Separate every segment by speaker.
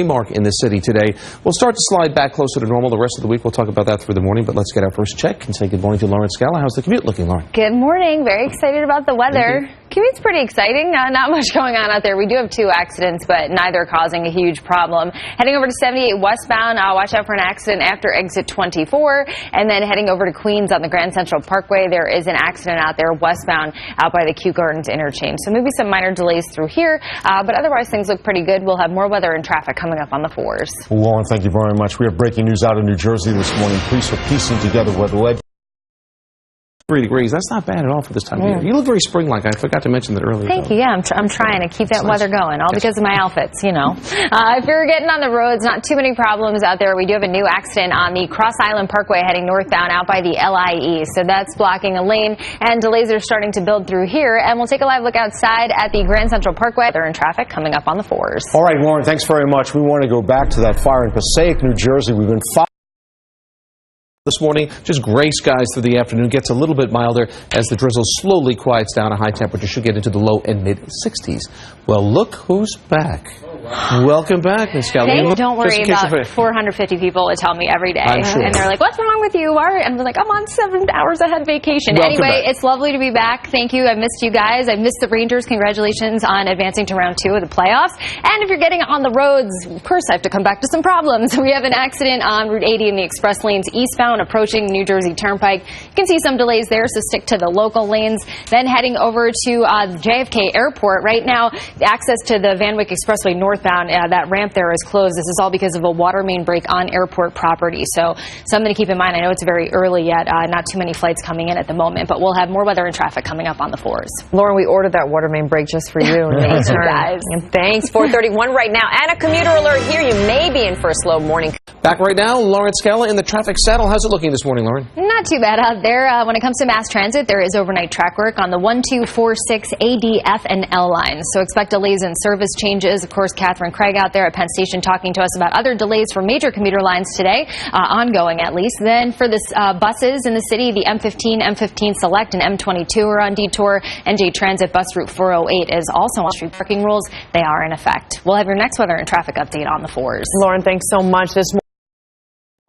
Speaker 1: mark in the city today. We'll start to slide back closer to normal the rest of the week. We'll talk about that through the morning, but let's get our first check and say good morning to Lauren Scala. How's the commute looking, Lauren?
Speaker 2: Good morning. Very excited about the weather. Commute's pretty exciting. Not much going on out there. We do have 2 accidents, but neither causing a huge problem. Heading over to 78 westbound, watch out for an accident after exit 24. And then heading over to Queens on the Grand Central Parkway, there is an accident out there westbound out by the Kew Gardens interchange. So maybe some minor delays through here, but otherwise things look pretty good. We'll have more weather and traffic coming up on the 4s.
Speaker 3: Well, Lauren, thank you very much. We have breaking news out of New Jersey this morning. Police are piecing together what led
Speaker 1: 3 degrees. That's not bad at all for this time of year. You look very spring-like. I forgot to mention that earlier.
Speaker 2: Thank you. Yeah, I'm trying to keep that weather going, all because of my outfits, you know. If you're getting on the roads, not too many problems out there. We do have a new accident on the Cross Island Parkway heading northbound out by the LIE. So that's blocking a lane, and delays are starting to build through here. And we'll take a live look outside at the Grand Central Parkway. They're in traffic coming up on the 4s.
Speaker 3: All right, Lauren, thanks very much. We want to go back to that fire in Passaic, New Jersey. We've been
Speaker 1: this morning, just gray skies through the afternoon. Gets a little bit milder as the drizzle slowly quiets down. A high temperature should get into the low and mid 60s. Well, look who's back. Welcome back, Ms. Scala.
Speaker 2: Don't worry, about 450 people would tell me every day.
Speaker 1: I'm sure.
Speaker 2: And they're like, what's wrong with you? And I'm like, I'm on 7 hours ahead vacation. Anyway, it's lovely to be back. Thank you. I missed you guys. I missed the Rangers. Congratulations on advancing to round 2 of the playoffs. And if you're getting on the roads, of course, I have to come back to some problems. We have an accident on Route 80 in the express lanes eastbound approaching New Jersey Turnpike. You can see some delays there, so stick to the local lanes. Then heading over to JFK Airport. Right now, access to the Van Wyck Expressway northbound, that ramp there is closed. This is all because of a water main break on airport property. So something to keep in mind. I know it's very early yet, not too many flights coming in at the moment, but we'll have more weather and traffic coming up on the 4s.
Speaker 4: Lauren, we ordered that water main break just for you.
Speaker 2: Thanks, you guys.
Speaker 4: Thanks. 4:31 right now. And a commuter alert here. You may be in for a slow morning.
Speaker 1: Back right now, Lauren Scala in the traffic saddle. How's it looking this morning, Lauren?
Speaker 2: Not too bad out there. When it comes to mass transit, there is overnight track work on the 1246 AD, F, and L lines. So expect delays and service changes. Of course, Catherine Craig out there at Penn Station talking to us about other delays for major commuter lines today, ongoing at least. Then for the buses in the city, the M15, M15 Select, and M22 are on detour. NJ Transit bus route 408 is also on street parking rules. They are in effect. We'll have your next weather and traffic update on the 4s.
Speaker 4: Lauren, thanks so much this morning.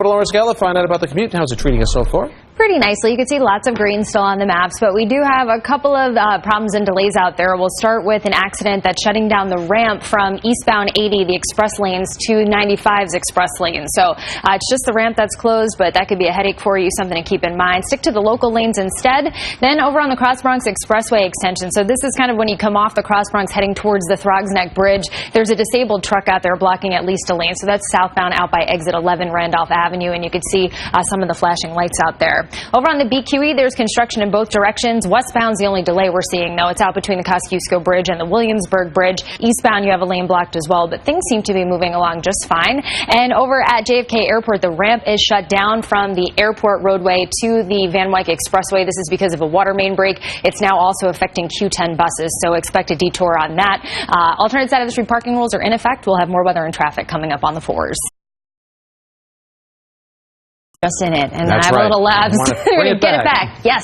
Speaker 1: Lauren Scala, find out about the commute. How's it treating us so far?
Speaker 2: Pretty nicely. You can see lots of green still on the maps, but we do have a couple of problems and delays out there. We'll start with an accident that's shutting down the ramp from eastbound 80, the express lanes, to 95's express lanes. So it's just the ramp that's closed, but that could be a headache for you, something to keep in mind. Stick to the local lanes instead. Then over on the Cross Bronx Expressway extension. So this is kind of when you come off the Cross Bronx heading towards the Throgs Neck Bridge. There's a disabled truck out there blocking at least a lane. So that's southbound out by exit 11 Randolph Avenue, and you can see some of the flashing lights out there. Over on the BQE, there's construction in both directions. Westbound's the only delay we're seeing, though. It's out between the Kosciuszko Bridge and the Williamsburg Bridge. Eastbound, you have a lane blocked as well, but things seem to be moving along just fine. And over at JFK Airport, the ramp is shut down from the airport roadway to the Van Wyck Expressway. This is because of a water main break. It's now also affecting Q10 buses, so expect a detour on that. Alternate side of the street parking rules are in effect. We'll have more weather and traffic coming up on the 4s. Just in it, and
Speaker 1: That's
Speaker 2: I have
Speaker 1: right.
Speaker 2: a little labs to get it back. Yes.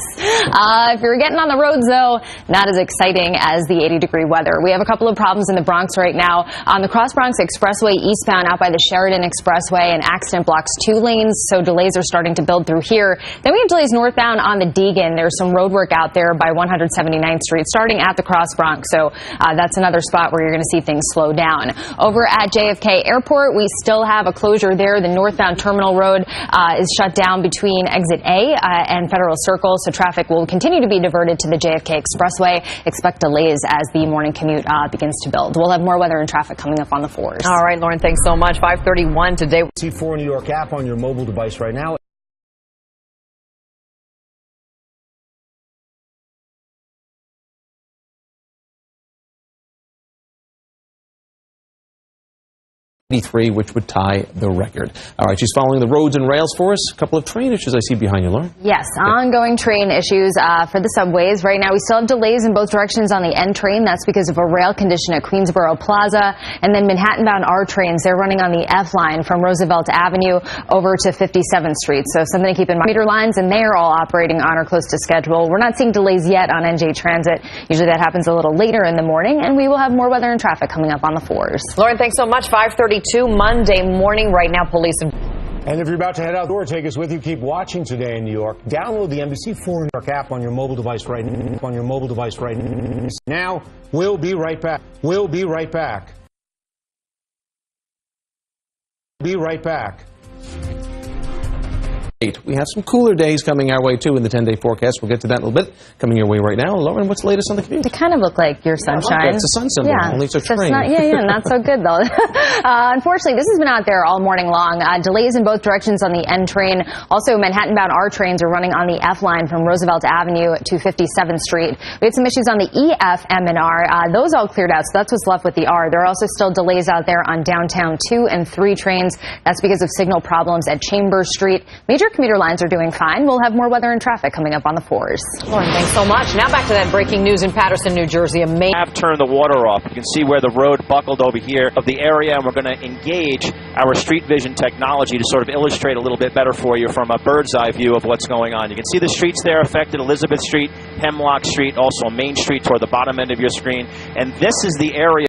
Speaker 2: If you're getting on the roads, though, not as exciting as the 80-degree weather. We have a couple of problems in the Bronx right now. On the Cross Bronx Expressway eastbound out by the Sheridan Expressway, an accident blocks 2 lanes, so delays are starting to build through here. Then we have delays northbound on the Deegan. There's some road work out there by 179th Street, starting at the Cross Bronx, so that's another spot where you're going to see things slow down. Over at JFK Airport, we still have a closure there. The northbound terminal road is shut down between exit A and Federal Circle, so traffic will continue to be diverted to the JFK Expressway. Expect delays as the morning commute begins to build. We'll have more weather and traffic coming up on the 4s.
Speaker 4: All right, Lauren, thanks so much. 5:31 today.
Speaker 3: C4 New York app on your mobile device right now.
Speaker 1: Which would tie the record. All right, she's following the roads and rails for us. A couple of train issues I see behind you, Lauren.
Speaker 2: Yes, ongoing train issues for the subways. Right now, we still have delays in both directions on the N train. That's because of a rail condition at Queensboro Plaza. And then Manhattan-bound R trains, they're running on the F line from Roosevelt Avenue over to 57th Street. So something to keep in mind. Meter lines, and they are all operating on or close to schedule. We're not seeing delays yet on NJ Transit. Usually that happens a little later in the morning, and we will have more weather and traffic coming up on the 4s.
Speaker 4: Lauren, thanks so much. 5:30. 6:32 Monday morning. Right now, police have...
Speaker 3: And if you're about to head outdoor, take us with you. Keep watching Today in New York. Download the NBC4 New York app on your mobile device right now. We'll be right back. We'll be right back. Be right back.
Speaker 1: We have some cooler days coming our way, too, in the 10-day forecast. We'll get to that in a little bit. Coming your way right now. Lauren, what's the latest on the commute?
Speaker 2: They kind of look like your sunshine.
Speaker 1: It's a sun symbol.
Speaker 2: Yeah.
Speaker 1: Only it's a train.
Speaker 2: Not so good, though. Unfortunately, this has been out there all morning long. Delays in both directions on the N train. Also, Manhattan-bound R trains are running on the F line from Roosevelt Avenue to 57th Street. We had some issues on the EF, M, and R. Those all cleared out, so that's what's left with the R. There are also still delays out there on downtown 2 and 3 trains. That's because of signal problems at Chambers Street. Major commuter lines are doing fine. We'll have more weather and traffic coming up on the 4s.
Speaker 4: Lauren, thanks so much. Now back to that breaking news in Paterson, New Jersey.
Speaker 5: Have turned the water off. You can see where the road buckled over here of the area, and we're going to engage our street vision technology to sort of illustrate a little bit better for you from a bird's eye view of what's going on. You can see the streets there affected: Elizabeth Street, Hemlock Street, also Main Street toward the bottom end of your screen. And this is the area